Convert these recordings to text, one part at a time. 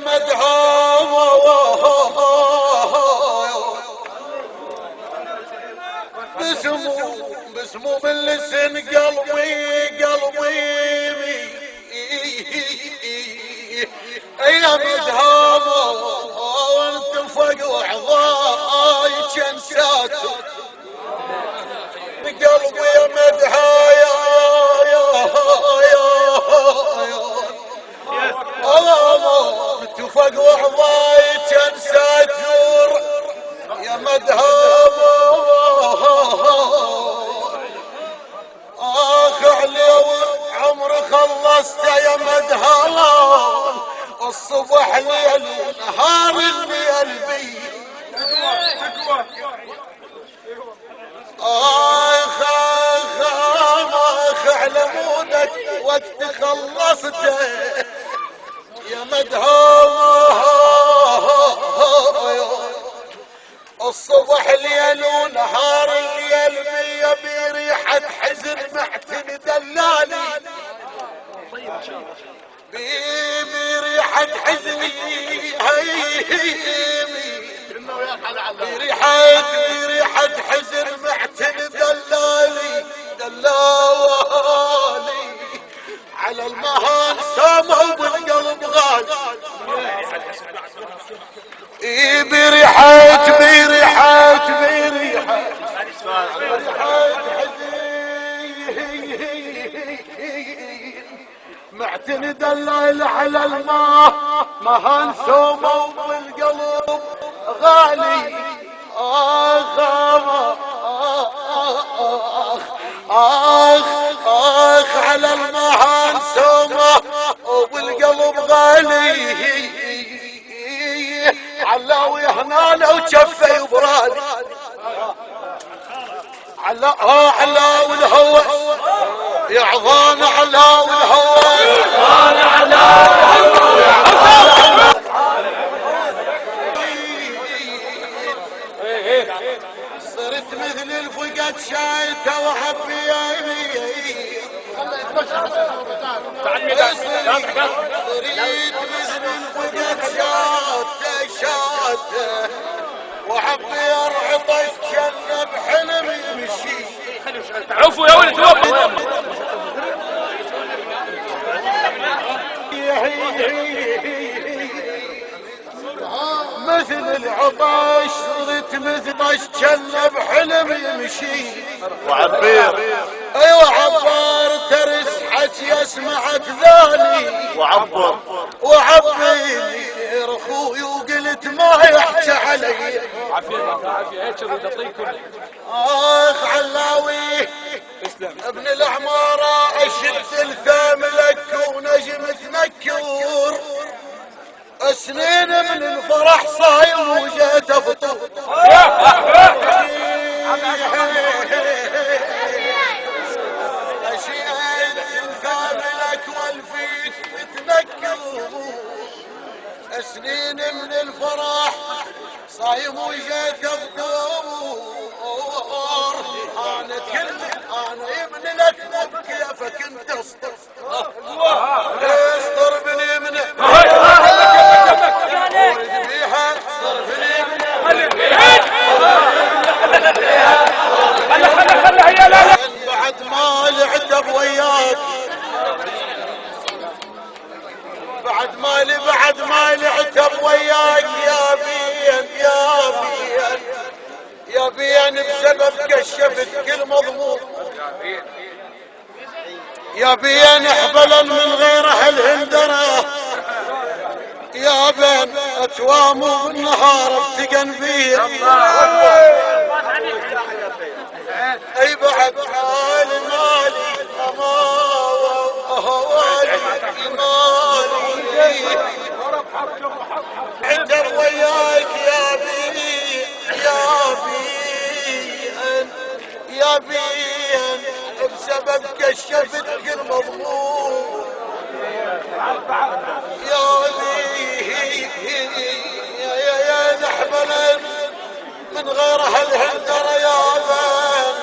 مدهوم بسمو باللسن قلبي يا مدهوم وانتفق وعضاي جنساته بقلبي يا مدهايا اتفق وعضاي جنساته يا مدهوم علي عمري خلصت يا مدهوم الصبح ليل ونهار الليل بي على مودك وقت خلصته يا مدهوم الصبح ليل ونهار الليل بي بريحة حزن معتني دلالي بريحة حزني بريحة حزن معتني دلالي على المهان ساموا بالقلب غالي بريحة معتني دلال على الماء مهان ساموا بالقلب غالي على المهان سومه وبالقلب غالي علاوي هنا لو جفه وبرالي علاوي الهوى يا عظام علاوي الهوى صرت مثل الفقد شايته وحبي صريت مثل الفقد شاته وحبي ارعطش كان بحلم يمشي عفوا يا ولد عفوا مثل العطش صرت مثل كان بحلم يمشي وعبير ايوه عبار ترس حكي اسمعك ذالي وعبير اخوي وقلت ما يحكي علي علاوي ابن العمارة اشد الثام لك ونجم تنكر سنين من الفرح صايم وجيت افطر اشيد الثام لك والفيت تنكر سنين من الفرح صايم وجيت افطر انا ابن لك كيفك انت اسطر باليمنى بعد ما لعتب وياك بعد ما لعتب وياك يا بين بسبب كشفت كل مضمون يا بين حبلا من غير اهل هندره يا بين اتوامو بالنهار بتقن بيه اي بعد مالي عتب وياك يا بين بسبب كشفت كل مضمون يا نحملا من غير هالهندرة يا بين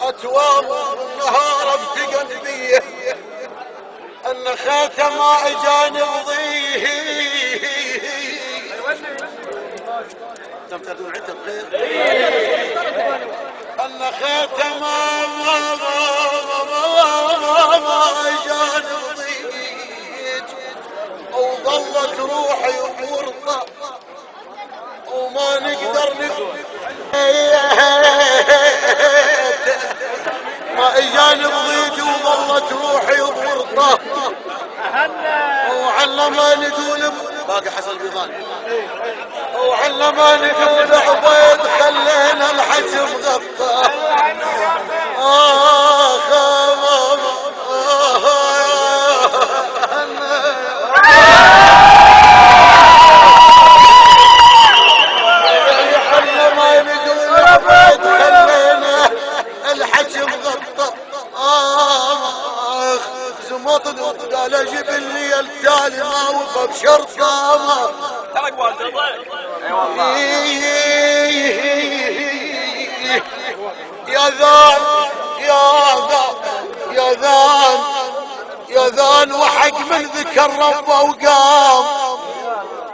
اتوام النهار بتقن بيه ان خاتم ما اجاني بضيه تدون عدة بخير أن خيته ما جانب ضيج وظلت روحي وورطة وما نقدر ما جانب ضيج وظلت روحي وورطة وعلما نقول باقي حسن البيضاني وعلما نقول عبيد خلينا الحجم غطى علما نقول عبيد خلينا الحجم غطى زمطل وقال اجيب لي التالي ما وقف بشرط قامه ترك والده يا ذان يا ذان يا ذان وحق من ذكر ربه وقام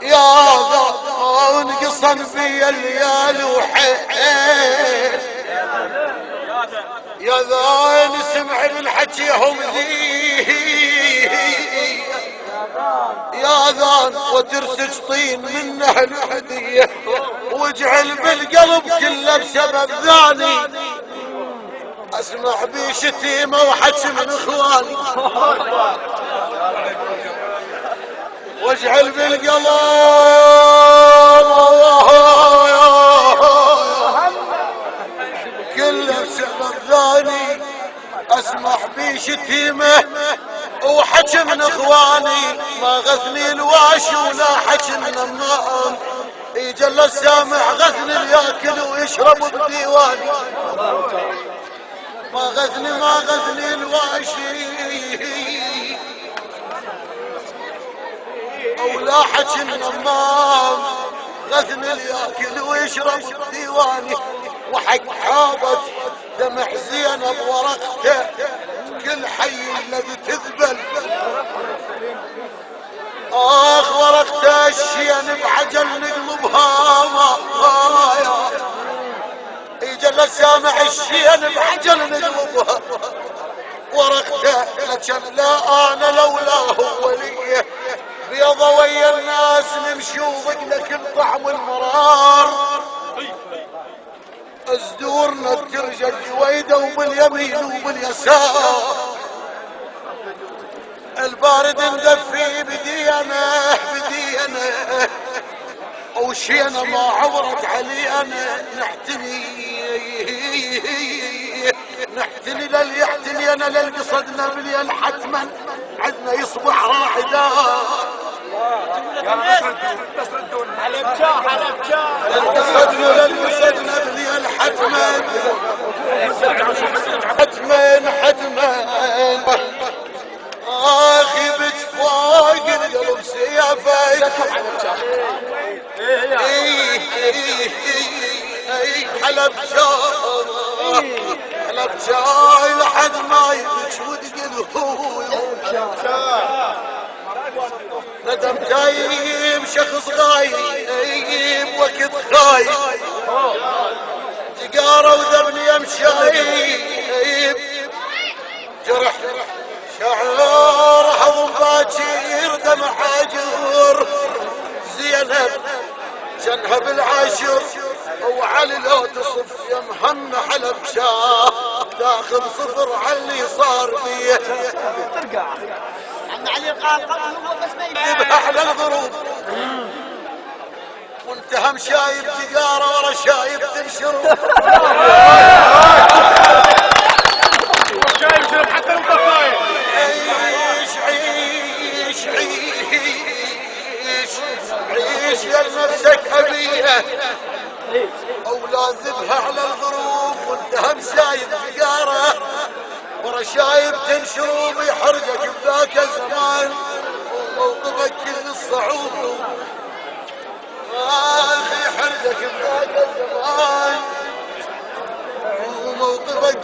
يا ذان قصن في الليالي وحيل يا ذان سمع من حكيهم ذي يا ذان وترسج طين منه الهدية واجعل بالقلب كله بسبب ذاني اسمع بي شتيمة وحكي من اخواني واجعل بالقلب كله بسبب ذاني اسمح بي شتيمة وحكي من اخواني ما غثني الواشي ولا حكي من النام يجل السامع غثني ياكل ويشرب بديواني ما غثني الواشي او لا حكي من النام غثني ياكل ويشرب بديواني وحق حابت دمع زينب ورقته كل حي الذي تذبل ورقته الشين بعجل نقلبها ما يجل السامع الشين بعجل نقلبها ورقته لكن لا انا لولاه وليه بيضا ويا الناس نمشي وضقنا كل طعم المرار ازدورنا ترجى الجويده وباليمين وباليسار البارد ندفي بدينا وشينا ما عبرت علينا نحتني للي يحتني انا للي صدنا مليان حتما عدنا يصبح راحدا صدنا مليان حتما اخي بتفوق القلب سيافك حلب شاي لحد ما يبكي وتقلبه ندم جايب شخص غايب وقت خايب تقارى وذبني امشايب جرح شعر حضن باكير دمع حاجر زينب جنها بالعاشر وعلي لو تصف يا مهنا حلب شاه تاخذ صفر على اللي صار بيه ترجع عم علي قال قبل بس ما يجيبها احلى الظروف وانت هم شايب تجاره ورا شايب تنشر حتى القصايد عيش يا نفسك أبيها أولاد ذبها على الظروف وانت هم شايب تجاره ورا شايب تنشر ويحرجك بذاك الزمان وموقفك كل الصعوب اخي حرجك بذاك الزمان وموقفك